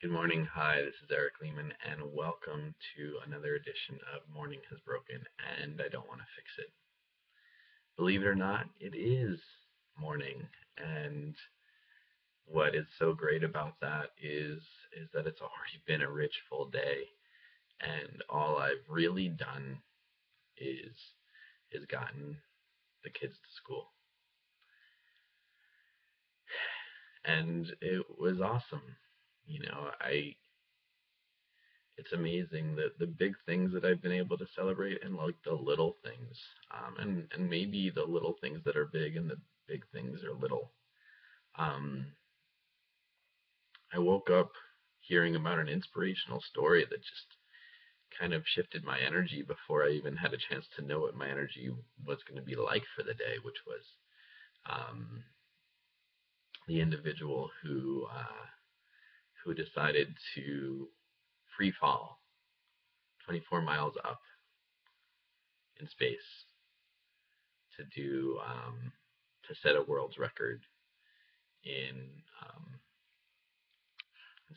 Good morning. Hi, this is Eric Lehman, and welcome to another edition of Morning Has Broken, and I don't want to fix it. Believe it or not, it is morning, and what is so great about that is that it's already been a rich, full day, and all I've really done is gotten the kids to school, and it was awesome. I it's amazing that the big things that I've been able to celebrate and like the little things, and maybe the little things that are big and the big things are little. Um, I woke up hearing about an inspirational story that just kind of shifted my energy before I even had a chance to know what my energy was going to be like for the day, which was um, the individual who decided to free fall 24 miles up in space to do to set a world's record in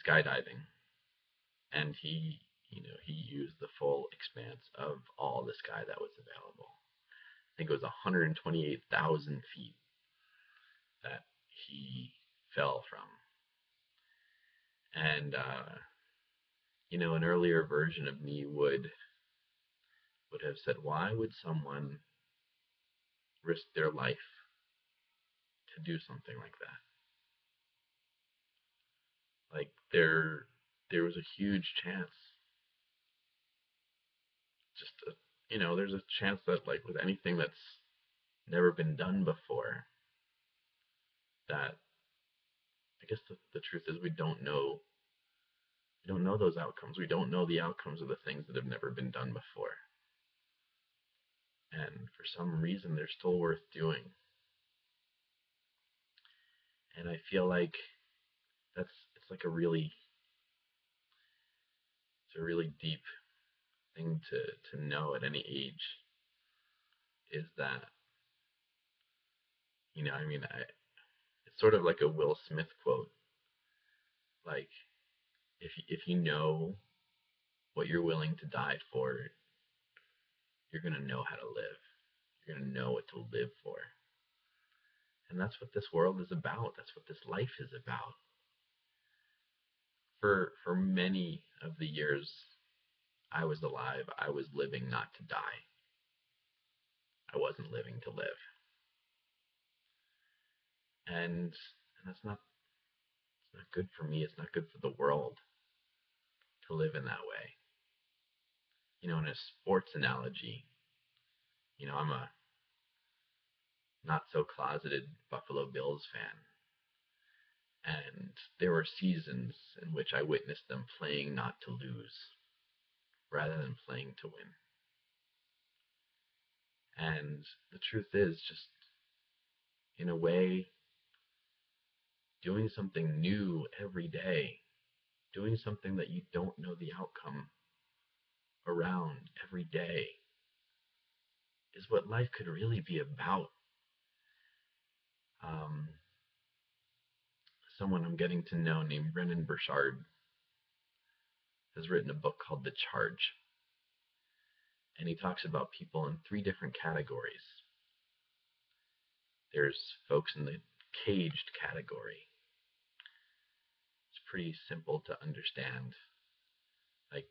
skydiving, and he used the full expanse of all the sky that was available. I think it was 128,000 feet that he fell from, and an earlier version of me would have said, why would someone risk their life to do something like that? Like there was a huge chance, just there's a chance that like with anything that's never been done before, that I guess the truth is we don't know those outcomes. We don't know the outcomes of the things that have never been done before. And for some reason they're still worth doing. And I feel like it's like a really deep thing to know at any age, is that, I mean, it's sort of like a Will Smith quote. Like, if you know what you're willing to die for, you're going to know how to live. You're going to know what to live for. And that's what this world is about. That's what this life is about. For many of the years I was alive, I was living not to die. I wasn't living to live. And that's not it's not good for me. It's not good for the world to live in that way. In a sports analogy, I'm a not so closeted Buffalo Bills fan. And there were seasons in which I witnessed them playing not to lose rather than playing to win. And the truth is, just in a way, doing something new every day, doing something that you don't know the outcome around every day, is what life could really be about. Um, Someone I'm getting to know named Brennan Burchard has written a book called The Charge, and he talks about people in three different categories. There's folks in the caged category. It's pretty simple to understand. Like,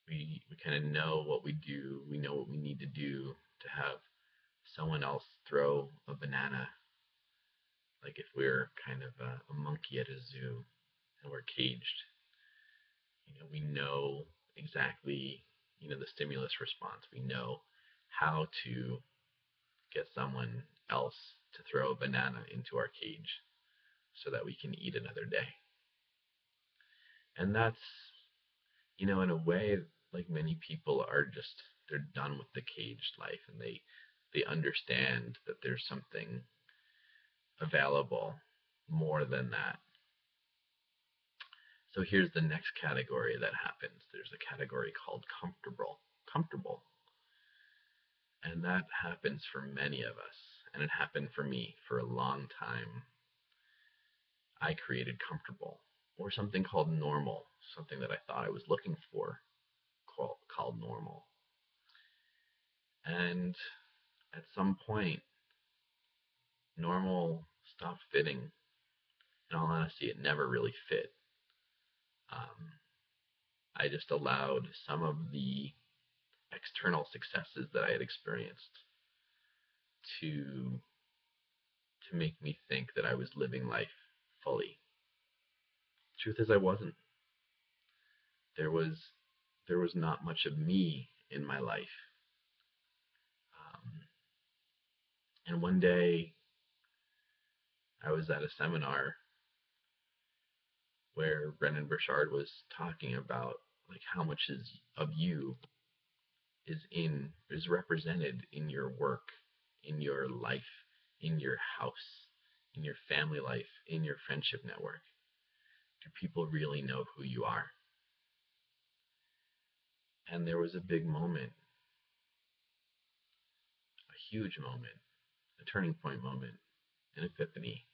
we kind of know what we do, we know what we need to do to have someone else throw a banana. Like if we're kind of a monkey at a zoo and we're caged, we know exactly, the stimulus response. We know how to get someone else to throw a banana into our cage so that we can eat another day. And that's, in a way, like many people are just, they're done with the caged life, and they understand that there's something available more than that. So here's the next category that happens. There's a category called comfortable. And that happens for many of us. And it happened for me for a long time. I created comfortable. or something called normal, something that I thought I was looking for called normal. And at some point, normal stopped fitting. In all honesty, it never really fit. Um, I just allowed some of the external successes that I had experienced to make me think that I was living life fully. Truth is, I wasn't. There was not much of me in my life. Um, and one day, I was at a seminar where Brendan Burchard was talking about like how much of you is represented in your work, in your life, in your house, in your family life, in your friendship network. Do people really know who you are? And there was a big moment, a huge moment, a turning point moment, an epiphany,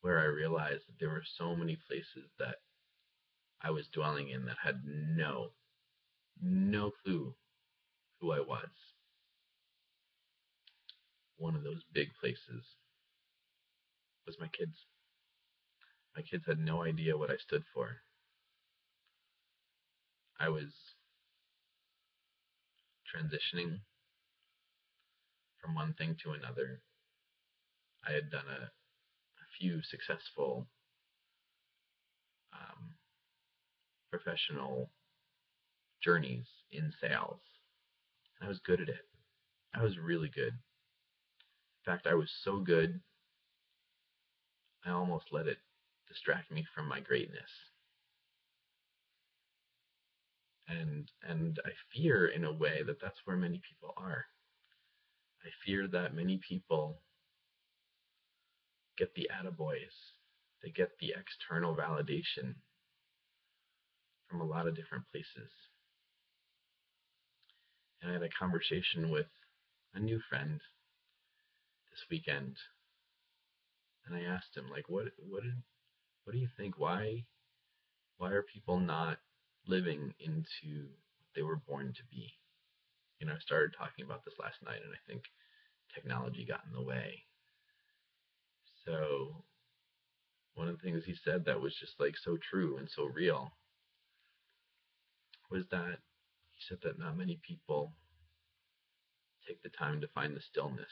where I realized that there were so many places that I was dwelling in that had no clue who I was. One of those big places was my kids. My kids had no idea what I stood for. I was transitioning from one thing to another. I had done a few successful um, professional journeys in sales, and I was good at it. I was really good. In fact, I was so good, I almost let it distract me from my greatness. And I fear in a way that that's where many people are. I fear that many people get the attaboys, they get the external validation from a lot of different places. And I had a conversation with a new friend this weekend, and I asked him, like, what do you think? Why are people not living into what they were born to be? You know, I started talking about this last night, and I think technology got in the way. So one of the things he said that was just like so true and so real was that he said that not many people take the time to find the stillness,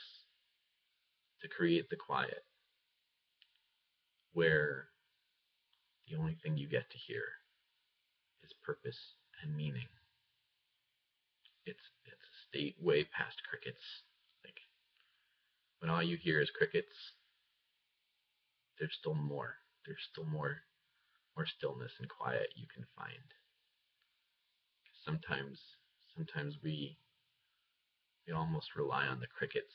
to create the quiet, where the only thing you get to hear is purpose and meaning. It's a state way past crickets. Like when all you hear is crickets, there's still more. There's still more stillness and quiet you can find. Sometimes we almost rely on the crickets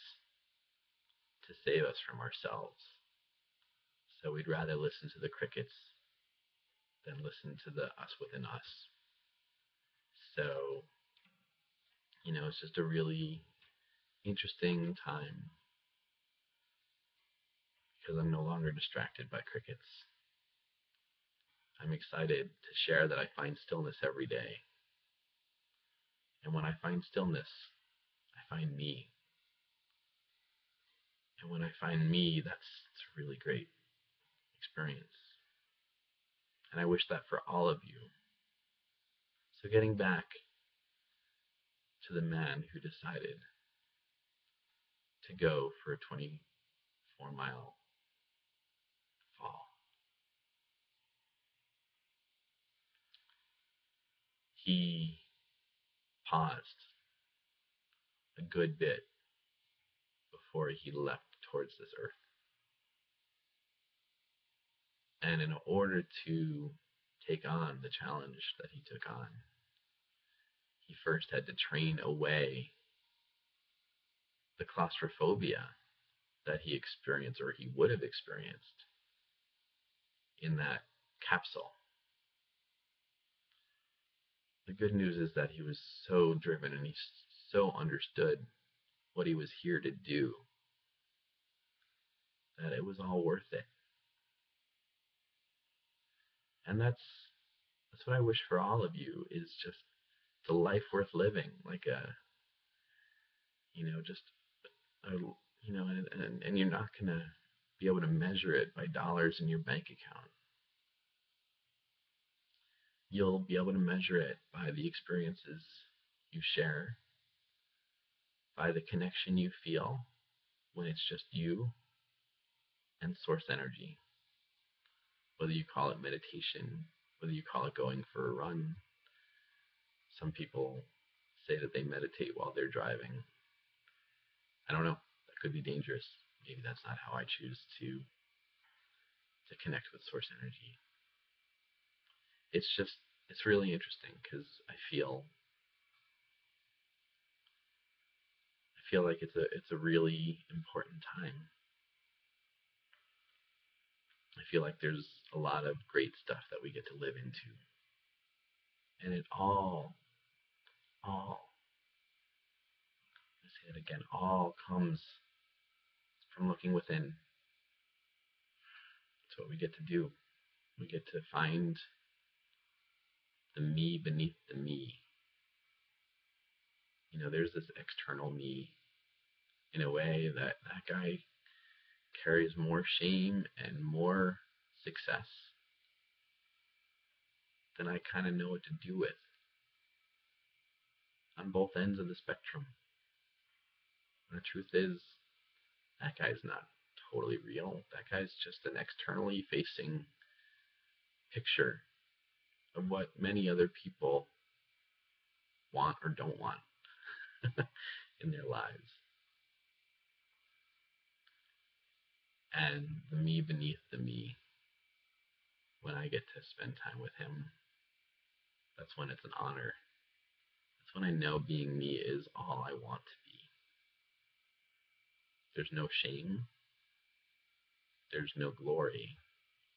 to save us from ourselves. So we'd rather listen to the crickets than listen to the us within us. So, you know, it's just a really interesting time because I'm no longer distracted by crickets. I'm excited to share that I find stillness every day. And when I find stillness, I find me. And when I find me, it's a really great experience. And I wish that for all of you. So getting back to the man who decided to go for a 24-mile fall. He paused a good bit before he left towards this earth. And in order to take on the challenge that he took on, he first had to train away the claustrophobia that he experienced or he would have experienced in that capsule. The good news is that he was so driven and he so understood what he was here to do that it was all worth it. And that's what I wish for all of you, is just the life worth living, like just a, and you're not gonna be able to measure it by dollars in your bank account. You'll be able to measure it by the experiences you share, by the connection you feel when it's just you and source energy. Whether you call it meditation, whether you call it going for a run. Some people say that they meditate while they're driving. I don't know. That could be dangerous. Maybe that's not how I choose to connect with source energy. It's really interesting because I feel like it's a really important time. I feel like there's a lot of great stuff that we get to live into. And it all, let's say it again, all comes from looking within. That's what we get to do. We get to find the me beneath the me. There's this external me, in a way that guy carries more shame and more success than I kind of know what to do with, on both ends of the spectrum. And the truth is, that guy's not totally real. That guy's just an externally facing picture of what many other people want or don't want in their lives. And the me beneath the me, when I get to spend time with him, that's when it's an honor. That's when I know being me is all I want to be. There's no shame. There's no glory.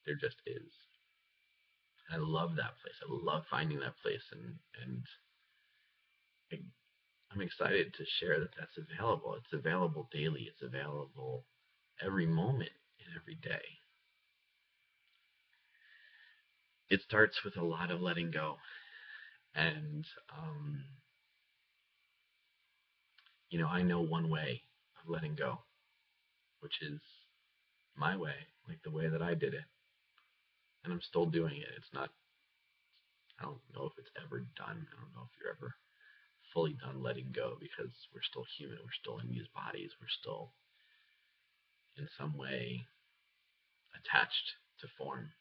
There just is. And I love that place. I love finding that place, and I'm excited to share that that's available. It's available daily. It's available every moment and every day. It starts with a lot of letting go. And, I know one way of letting go, which is my way, like the way that I did it. And I'm still doing it. It's not, I don't know if it's ever done. I don't know if you're ever fully done letting go, because we're still human. We're still in these bodies. We're still in some way attached to form.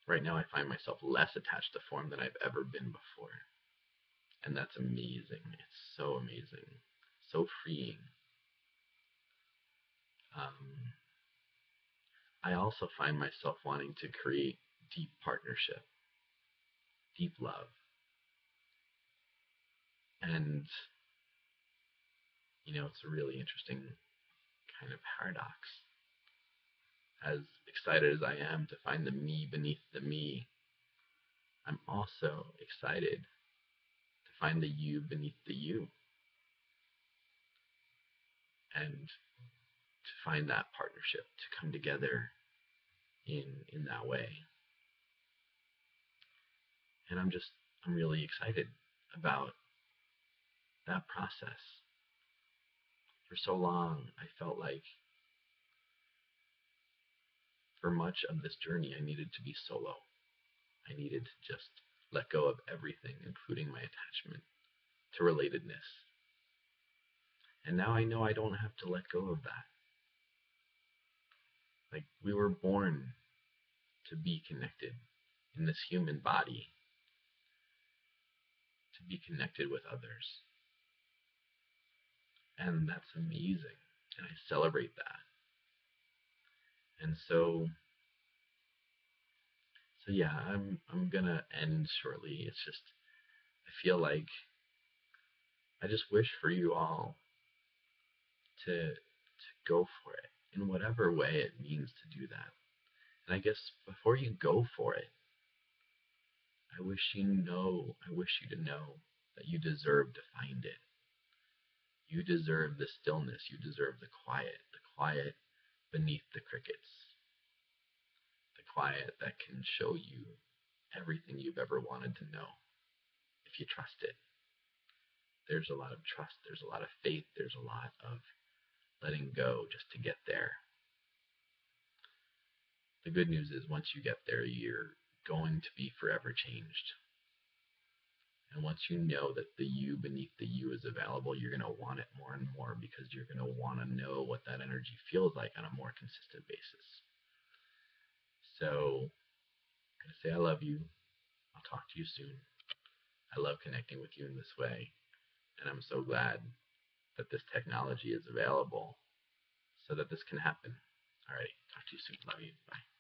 Right now I find myself less attached to form than I've ever been before. And that's amazing. It's so amazing. So freeing. I also find myself wanting to create deep partnership, deep love. And, it's a really interesting kind of paradox. As excited as I am to find the me beneath the me, I'm also excited to find the you beneath the you. And to find that partnership, to come together in that way. And I'm really excited about that process. For so long, I felt like for much of this journey, I needed to be solo. I needed to just let go of everything, including my attachment to relatedness. And now I know I don't have to let go of that. Like, we were born to be connected in this human body, to be connected with others. And that's amazing. And I celebrate that. And so yeah, I'm gonna end shortly. It's just, I feel like I just wish for you all to go for it in whatever way it means to do that. And I guess before you go for it, I wish you to know that you deserve to find it. You deserve the stillness. You deserve the quiet beneath the crickets, the quiet that can show you everything you've ever wanted to know if you trust it. There's a lot of trust, there's a lot of faith, there's a lot of letting go just to get there. The good news is once you get there, you're going to be forever changed. And once you know that the you beneath the you is available, you're going to want it more and more because you're going to want to know what that energy feels like on a more consistent basis. So I'm going to say I love you. I'll talk to you soon. I love connecting with you in this way. And I'm so glad that this technology is available so that this can happen. Alrighty, talk to you soon. Love you. Bye.